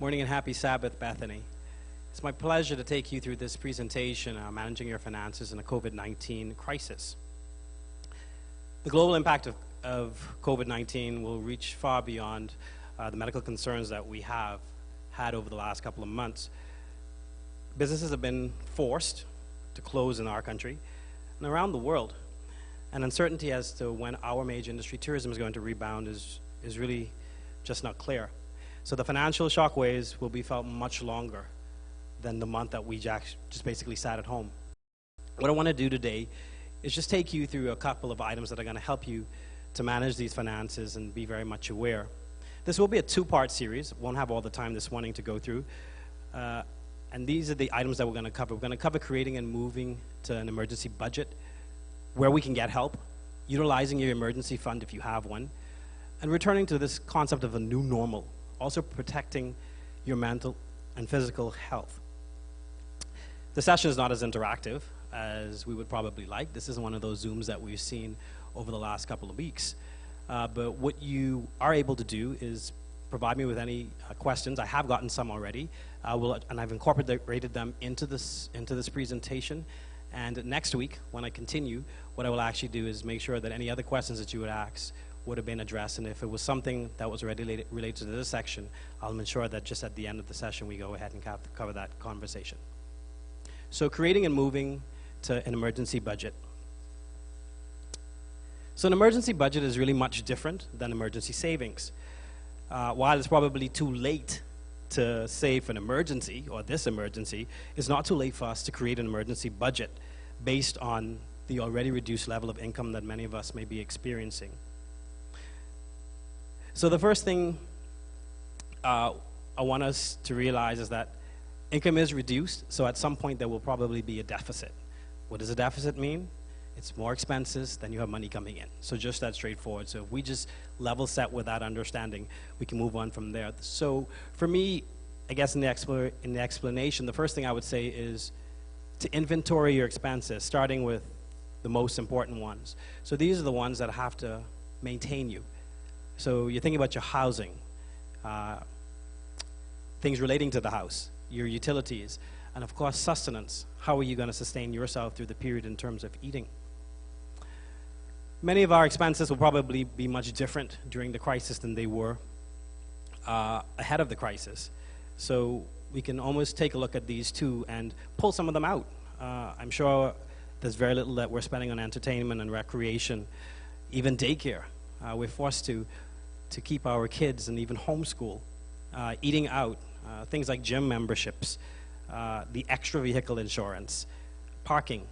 Morning and happy Sabbath, Bethany. It's my pleasure to take you through this presentation, Managing Your Finances in a COVID-19 Crisis. The global impact of COVID-19 will reach far beyond the medical concerns that we have had over the last couple of months. Businesses have been forced to close in our country and around the world. And uncertainty as to when our major industry, tourism, is going to rebound is really just not clear. So the financial shockwaves will be felt much longer than the month that we just basically sat at home. What I want to do today is just take you through a couple of items that are going to help you to manage these finances and be very much aware. This will be a two-part series. Won't have all the time this morning to go through. And these are the items that we're going to cover. We're going to cover creating and moving to an emergency budget, where we can get help, utilizing your emergency fund if you have one, and returning to this concept of a new normal, also protecting your mental and physical health. The session is not as interactive as we would probably like. This isn't one of those Zooms that we've seen over the last couple of weeks. But what you are able to do is provide me with any questions. I have gotten some already, and I've incorporated them into this presentation. And next week, when I continue, what I will actually do is make sure that any other questions that you would ask would have been addressed. And if it was something that was already related to this section, I'll ensure that just at the end of the session, we go ahead and cover that conversation. So creating and moving to an emergency budget. So an emergency budget is really much different than emergency savings. While it's probably too late to save for an emergency, or this emergency, it's not too late for us to create an emergency budget based on the already reduced level of income that many of us may be experiencing. So the first thing I want us to realize is that income is reduced, so at some point there will probably be a deficit. What does a deficit mean? It's more expenses than you have money coming in. So just that straightforward. So if we just level set with that understanding, we can move on from there. So for me, I guess in the explanation, the first thing I would say is to inventory your expenses, starting with the most important ones. So these are the ones that have to maintain you. So you're thinking about your housing, things relating to the house, your utilities, and of course sustenance. How are you going to sustain yourself through the period in terms of eating? Many of our expenses will probably be much different during the crisis than they were ahead of the crisis. So we can almost take a look at these two and pull some of them out. I'm sure there's very little that we're spending on entertainment and recreation, even daycare. We're forced to keep our kids and even homeschool, eating out, things like gym memberships, the extra vehicle insurance, parking,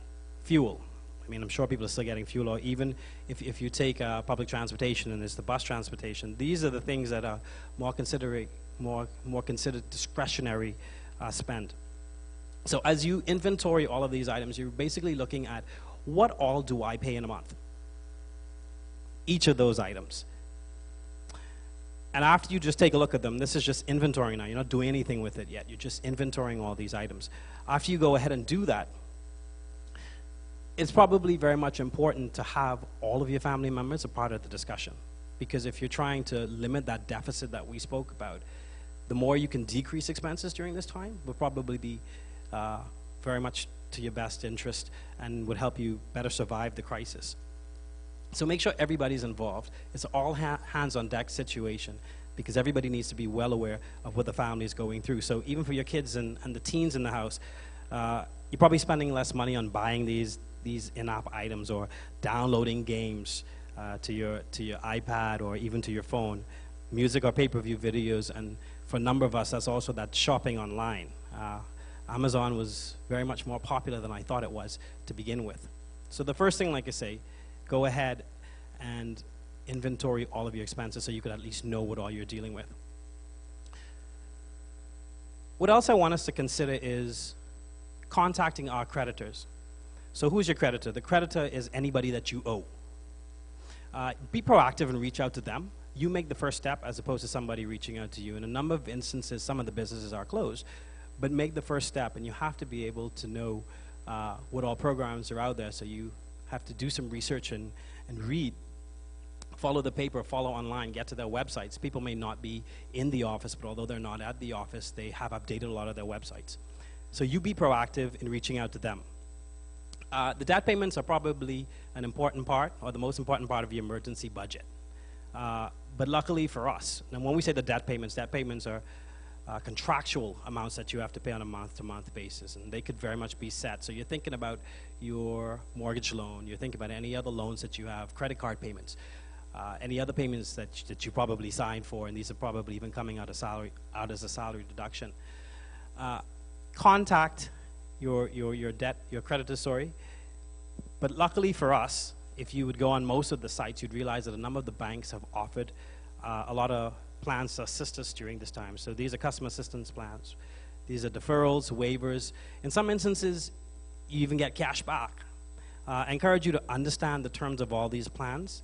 fuel. I mean, I'm sure people are still getting fuel, or even if you take public transportation and it's the bus transportation, these are the things that are more considered discretionary spend. So as you inventory all of these items, you're basically looking at what all do I pay in a month? Each of those items. And after you just take a look at them, this is just inventory now. You're not doing anything with it yet. You're just inventorying all these items. After you go ahead and do that, it's probably very much important to have all of your family members a part of the discussion. Because if you're trying to limit that deficit that we spoke about, the more you can decrease expenses during this time will probably be very much to your best interest and would help you better survive the crisis. So make sure everybody's involved. It's all hands-on-deck situation, because everybody needs to be well aware of what the family is going through. So even for your kids and the teens in the house, you're probably spending less money on buying these in-app items or downloading games to your iPad or even to your phone, music or pay-per-view videos, and for a number of us, that's also that shopping online. Amazon was very much more popular than I thought it was to begin with. So the first thing, like I say, go ahead and inventory all of your expenses so you could at least know what all you're dealing with. What else I want us to consider is contacting our creditors. So who's your creditor? The creditor is anybody that you owe. Be proactive and reach out to them. You make the first step as opposed to somebody reaching out to you. In a number of instances, some of the businesses are closed, but make the first step, and you have to be able to know what all programs are out there. So you have to do some research and read follow the paper, follow online, get to their websites. People may not be in the office, but although they're not at the office, they have updated a lot of their websites. So you be proactive in reaching out to them. The debt payments are probably an important part, or the most important part of your emergency budget. But luckily for us, and when we say the debt payments are contractual amounts that you have to pay on a month-to-month basis, and they could very much be set. So you're thinking about your mortgage loan, you're thinking about any other loans that you have, credit card payments, any other payments that you probably signed for, and these are probably even coming out as a salary deduction. Contact your debt, your creditor, sorry. But luckily for us, if you would go on most of the sites, you'd realize that a number of the banks have offered a lot of plans to assist us during this time. So these are customer assistance plans. These are deferrals, waivers. In some instances, you even get cash back. I encourage you to understand the terms of all these plans,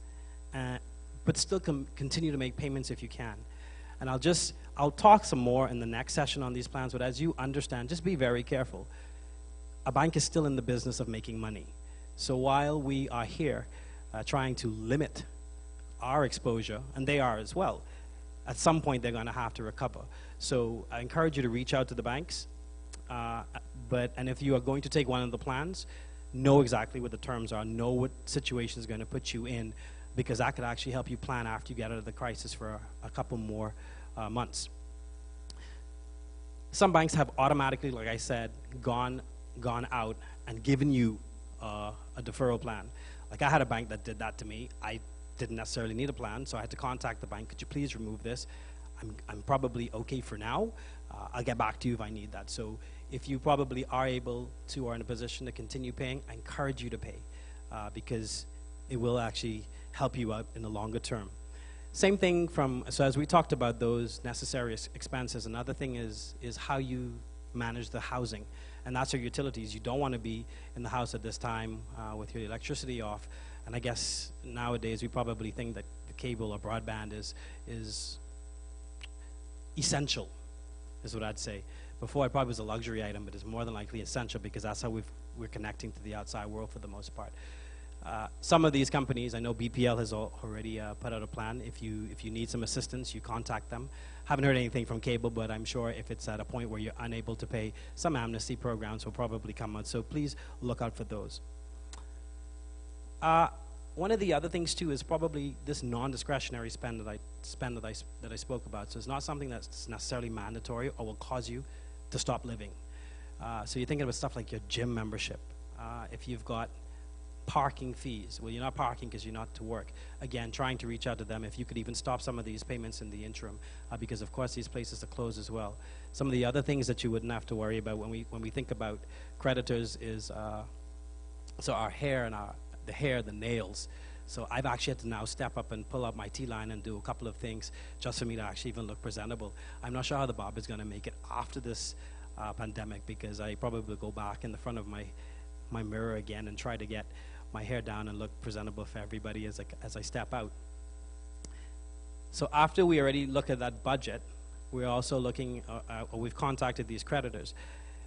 but still continue to make payments if you can. And I'll talk some more in the next session on these plans, but as you understand, just be very careful. A bank is still in the business of making money. So while we are here trying to limit our exposure, and they are as well, at some point they're going to have to recover. So I encourage you to reach out to the banks, and if you are going to take one of the plans, know exactly what the terms are, know what situation is going to put you in, because that could actually help you plan after you get out of the crisis for a couple more months. Some banks have automatically, like I said, gone out and given you a deferral plan. Like I had a bank that did that to me. I didn't necessarily need a plan, so I had to contact the bank. Could you please remove this? I'm probably okay for now. I'll get back to you if I need that. So if you probably are able to or in a position to continue paying, I encourage you to pay because it will actually help you out in the longer term. Same thing so as we talked about those necessary expenses, another thing is how you manage the housing, and that's your utilities. You don't want to be in the house at this time with your electricity off, and I guess nowadays we probably think that the cable or broadband is essential, is what I'd say. Before it probably was a luxury item, but it's more than likely essential because that's how we're connecting to the outside world for the most part. Some of these companies, I know BPL has already put out a plan. If you need some assistance, you contact them. Haven't heard anything from cable, but I'm sure if it's at a point where you're unable to pay, some amnesty programs will probably come out. So please look out for those. One of the other things too is probably this non-discretionary spend that I spoke about. So it's not something that's necessarily mandatory or will cause you to stop living. So you're thinking about stuff like your gym membership. If you've got parking fees. Well, you're not parking because you're not to work. Again, trying to reach out to them if you could even stop some of these payments in the interim, because of course these places are closed as well. Some of the other things that you wouldn't have to worry about when we think about creditors is so our hair and the nails. So I've actually had to now step up and pull out my T-line and do a couple of things just for me to actually even look presentable. I'm not sure how the barber is going to make it after this pandemic, because I probably will go back in the front of my mirror again and try to get my hair down and look presentable for everybody as I step out. So after we already look at that budget, we're also looking, we've contacted these creditors.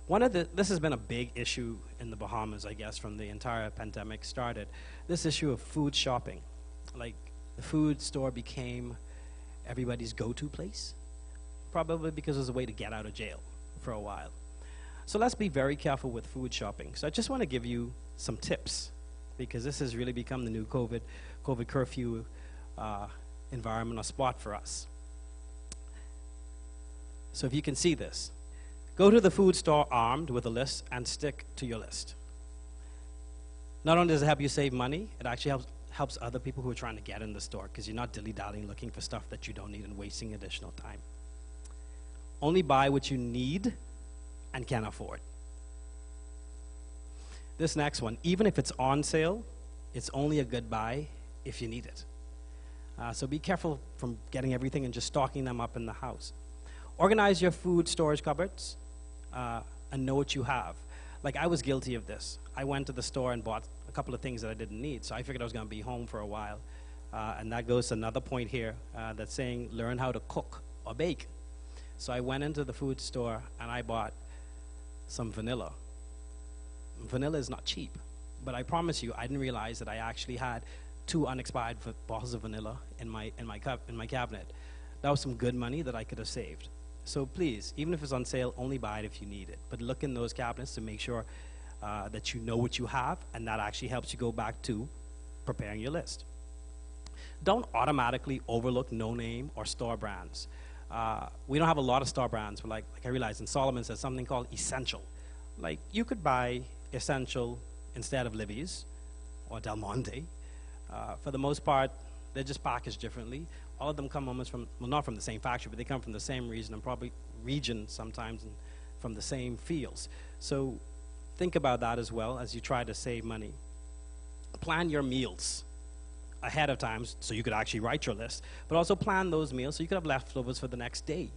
This has been a big issue in the Bahamas, I guess, from the entire pandemic started. This issue of food shopping. Like, the food store became everybody's go-to place, probably because it was a way to get out of jail for a while. So let's be very careful with food shopping. So I just want to give you some tips, because this has really become the new COVID curfew environment or spot for us. So if you can see this, go to the food store armed with a list and stick to your list. Not only does it help you save money, it actually helps other people who are trying to get in the store, because you're not dilly-dallying looking for stuff that you don't need and wasting additional time. Only buy what you need and can afford. This next one, even if it's on sale, it's only a good buy if you need it. So be careful from getting everything and just stocking them up in the house. Organize your food storage cupboards and know what you have. Like, I was guilty of this. I went to the store and bought a couple of things that I didn't need, so I figured I was going to be home for a while. And that goes to another point here that's saying learn how to cook or bake. So I went into the food store and I bought some vanilla. Vanilla is not cheap, but I promise you, I didn't realize that I actually had 2 unexpired bottles of vanilla in my cabinet. That was some good money that I could have saved. So please, even if it's on sale, only buy it if you need it. But look in those cabinets to make sure that you know what you have, and that actually helps you go back to preparing your list. Don't automatically overlook no-name or store brands. We don't have a lot of store brands, but like I realized in Solomon says something called Essential. Like, you could buy Essential instead of Libby's or Del Monte. For the most part, they're just packaged differently. All of them come almost from, well, not from the same factory, but they come from the same region, and probably region sometimes, and from the same fields. So think about that as well as you try to save money. Plan your meals ahead of time so you could actually write your list, but also plan those meals so you could have leftovers for the next day.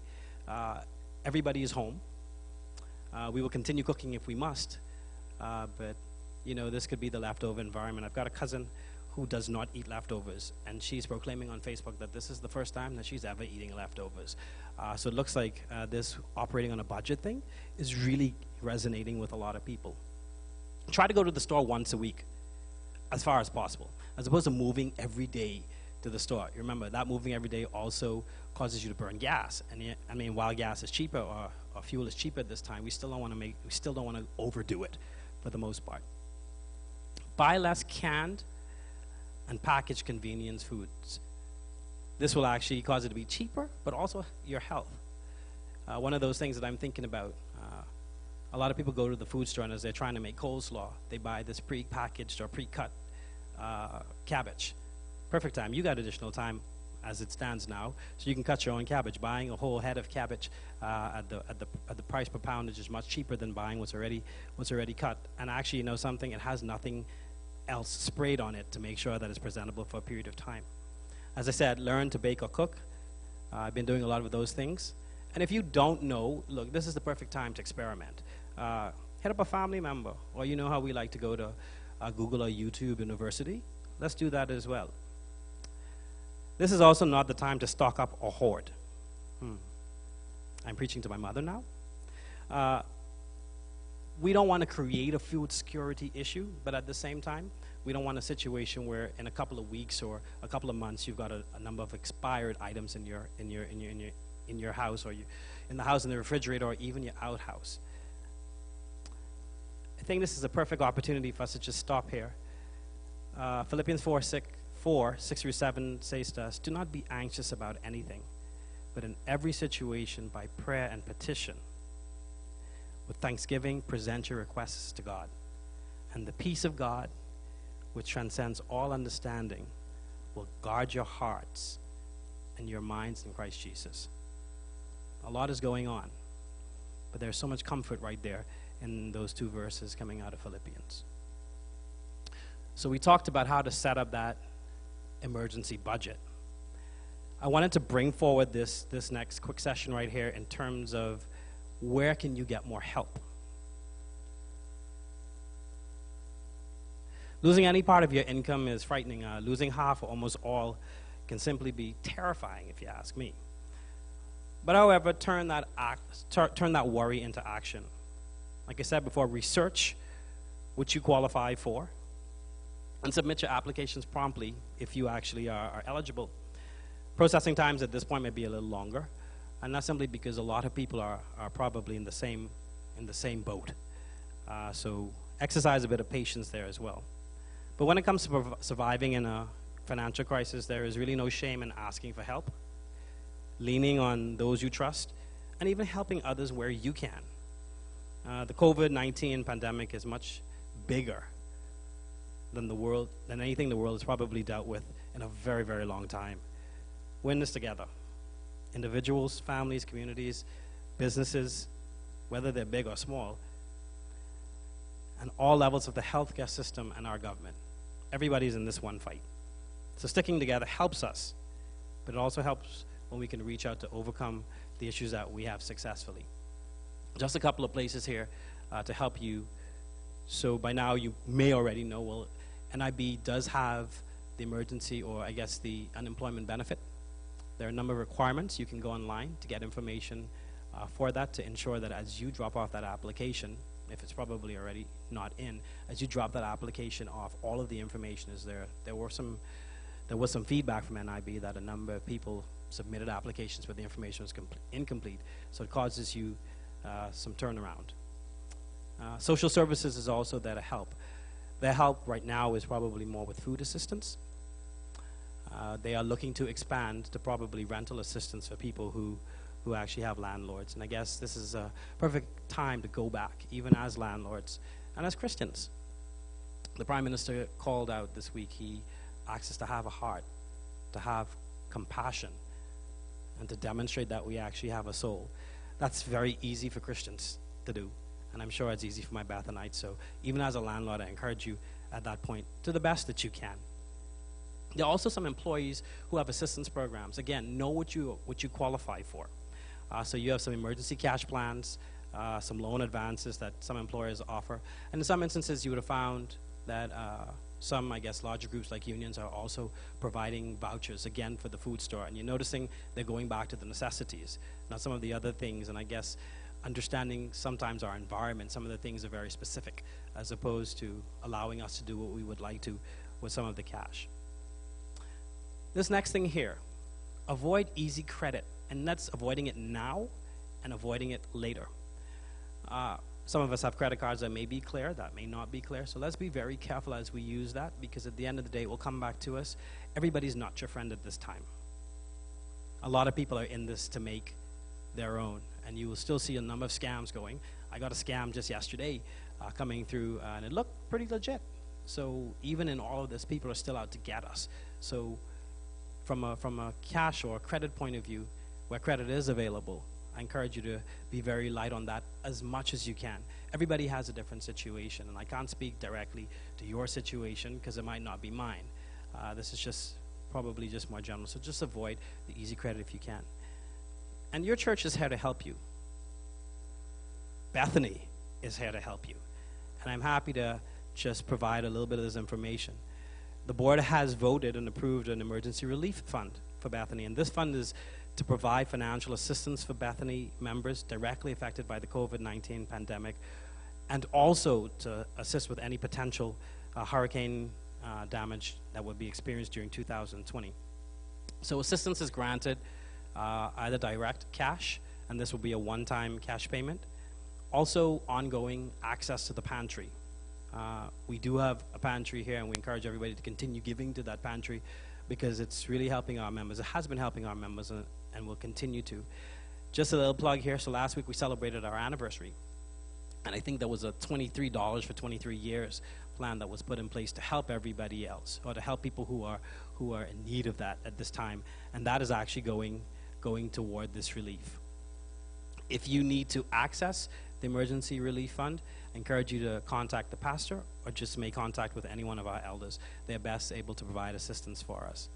Everybody is home. We will continue cooking if we must, but you know, this could be the leftover environment. I've got a cousin who does not eat leftovers, and she's proclaiming on Facebook that this is the first time that she's ever eating leftovers. So it looks like this operating on a budget thing is really resonating with a lot of people. Try to go to the store once a week, as far as possible, as opposed to moving every day to the store. You remember that moving every day also causes you to burn gas, and I mean, while gas is cheaper or fuel is cheaper at this time, we still don't want to overdo it for the most part. Buy less canned and packaged convenience foods. This will actually cause it to be cheaper, but also your health. One of those things that I'm thinking about, a lot of people go to the food store, and as they're trying to make coleslaw, they buy this pre-packaged or pre-cut cabbage. Perfect time. You got additional time as it stands now, so you can cut your own cabbage. Buying a whole head of cabbage at the price per poundage is much cheaper than buying what's already cut. And actually, you know something, it has nothing else sprayed on it to make sure that it's presentable for a period of time. As I said, learn to bake or cook. I've been doing a lot of those things. And if you don't know, look, this is the perfect time to experiment. Hit up a family member, or you know how we like to go to Google or YouTube University. Let's do that as well. This is also not the time to stock up or hoard. I'm preaching to my mother now. We don't want to create a food security issue, but at the same time, we don't want a situation where in a couple of weeks or a couple of months you've got a number of expired items in your house, or in the house, in the refrigerator, or even your outhouse. I think this is a perfect opportunity for us to just stop here. Philippians 4:6-7 says to us, "Do not be anxious about anything, but in every situation by prayer and petition, with thanksgiving, present your requests to God. And the peace of God, which transcends all understanding, will guard your hearts and your minds in Christ Jesus." A lot is going on, but there's so much comfort right there in those 2 verses coming out of Philippians. So we talked about how to set up that emergency budget. I wanted to bring forward this next quick session right here in terms of where can you get more help. Losing any part of your income is frightening. Losing half or almost all can simply be terrifying, if you ask me. But however, turn that worry into action. Like I said before, research what you qualify for and submit your applications promptly if you actually are eligible. Processing times at this point may be a little longer, and not simply because a lot of people are probably in the same boat. So exercise a bit of patience there as well. But when it comes to surviving in a financial crisis, there is really no shame in asking for help, leaning on those you trust, and even helping others where you can. The COVID-19 pandemic is much bigger than anything the world has probably dealt with in a very, very long time. We're in this together. Individuals, families, communities, businesses, whether they're big or small, and all levels of the healthcare system and our government. Everybody's in this one fight. So sticking together helps us, but it also helps when we can reach out to overcome the issues that we have successfully. Just a couple of places here to help you. So by now you may already know, well, NIB does have the emergency, or I guess the unemployment benefit. There are a number of requirements. You can go online to get information for that, to ensure that as you drop off that application, if it's probably already not in, as you drop that application off, all of the information is there. There was some feedback from NIB that a number of people submitted applications but the information was incomplete, so it causes you some turnaround. Social services is also there to help. Their help right now is probably more with food assistance. They are looking to expand to probably rental assistance for people who actually have landlords. And I guess this is a perfect time to go back, even as landlords and as Christians. The Prime Minister called out this week, he asks us to have a heart, to have compassion, and to demonstrate that we actually have a soul. That's very easy for Christians to do, and I'm sure it's easy for my Bethanites. So even as a landlord, I encourage you at that point to the best that you can. There are also some employees who have assistance programs. Again, know what you qualify for. So you have some emergency cash plans, some loan advances that some employers offer. And in some instances, you would have found that some, I guess, larger groups like unions are also providing vouchers, again, for the food store. And you're noticing they're going back to the necessities, not some of the other things. And I guess understanding sometimes our environment, some of the things are very specific, as opposed to allowing us to do what we would like to with some of the cash. This next thing here, avoid easy credit. And that's avoiding it now and avoiding it later. Some of us have credit cards that may be clear, that may not be clear. So let's be very careful as we use that, because at the end of the day, it will come back to us. Everybody's not your friend at this time. A lot of people are in this to make their own, and you will still see a number of scams going. I got a scam just yesterday coming through, and it looked pretty legit. So even in all of this, people are still out to get us. So from a cash or a credit point of view, where credit is available, I encourage you to be very light on that as much as you can. Everybody has a different situation, and I can't speak directly to your situation because it might not be mine. This is just probably just more general, so just avoid the easy credit if you can. And your church is here to help you. Bethany is here to help you. And I'm happy to just provide a little bit of this information. The board has voted and approved an emergency relief fund for Bethany, and this fund is to provide financial assistance for Bethany members directly affected by the COVID-19 pandemic, and also to assist with any potential hurricane damage that would be experienced during 2020. So assistance is granted either direct cash, and this will be a one-time cash payment. Also ongoing access to the pantry. We do have a pantry here, and we encourage everybody to continue giving to that pantry because it's really helping our members. It has been helping our members and will continue to. Just a little plug here. So last week we celebrated our anniversary, and I think there was a $23 for 23 years plan that was put in place to help everybody else, or to help people who are in need of that at this time, and that is actually going toward this relief. If you need to access the emergency relief fund, I encourage you to contact the pastor or just make contact with any one of our elders. They're best able to provide assistance for us.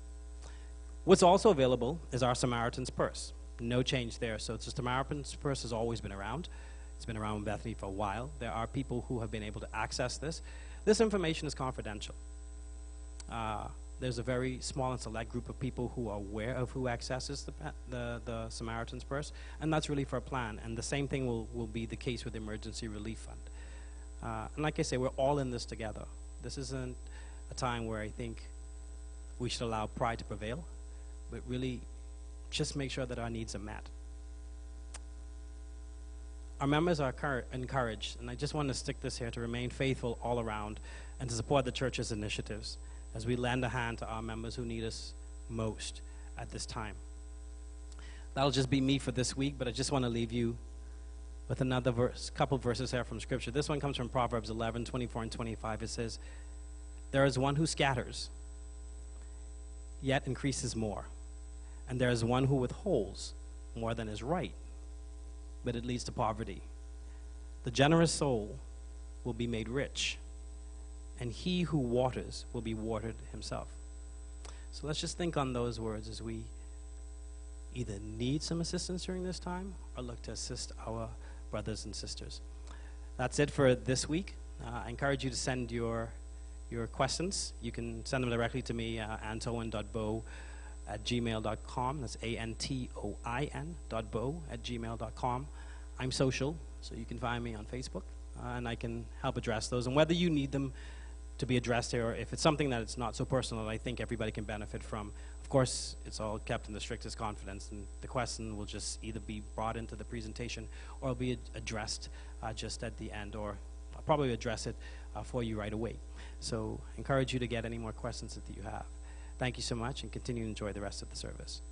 What's also available is our Samaritan's Purse. No change there. So the Samaritan's Purse has always been around. It's been around in Bethany for a while. There are people who have been able to access this. This information is confidential. There's a very small and select group of people who are aware of who accesses the Samaritan's Purse, and that's really for a plan. And the same thing will be the case with the Emergency Relief Fund. And like I say, we're all in this together. This isn't a time where I think we should allow pride to prevail, but really just make sure that our needs are met. Our members are encouraged, and I just want to stick this here, to remain faithful all around and to support the church's initiatives as we lend a hand to our members who need us most at this time. That'll just be me for this week, but I just want to leave you with another couple verses here from Scripture. This one comes from Proverbs 11, 24 and 25. It says, "There is one who scatters, yet increases more. And there is one who withholds more than is right, but it leads to poverty. The generous soul will be made rich, and he who waters will be watered himself." So let's just think on those words as we either need some assistance during this time or look to assist our brothers and sisters. That's it for this week. I encourage you to send your questions. You can send them directly to me, antoin.bowe@gmail.com. That's ANTOIN.bowe@gmail.com. I'm social, so you can find me on Facebook. and I can help address those. And whether you need them to be addressed here, or if it's something that it's not so personal that I think everybody can benefit from, of course, it's all kept in the strictest confidence, and the question will just either be brought into the presentation or it'll be addressed just at the end, or I'll probably address it for you right away. So I encourage you to get any more questions that you have. Thank you so much, and continue to enjoy the rest of the service.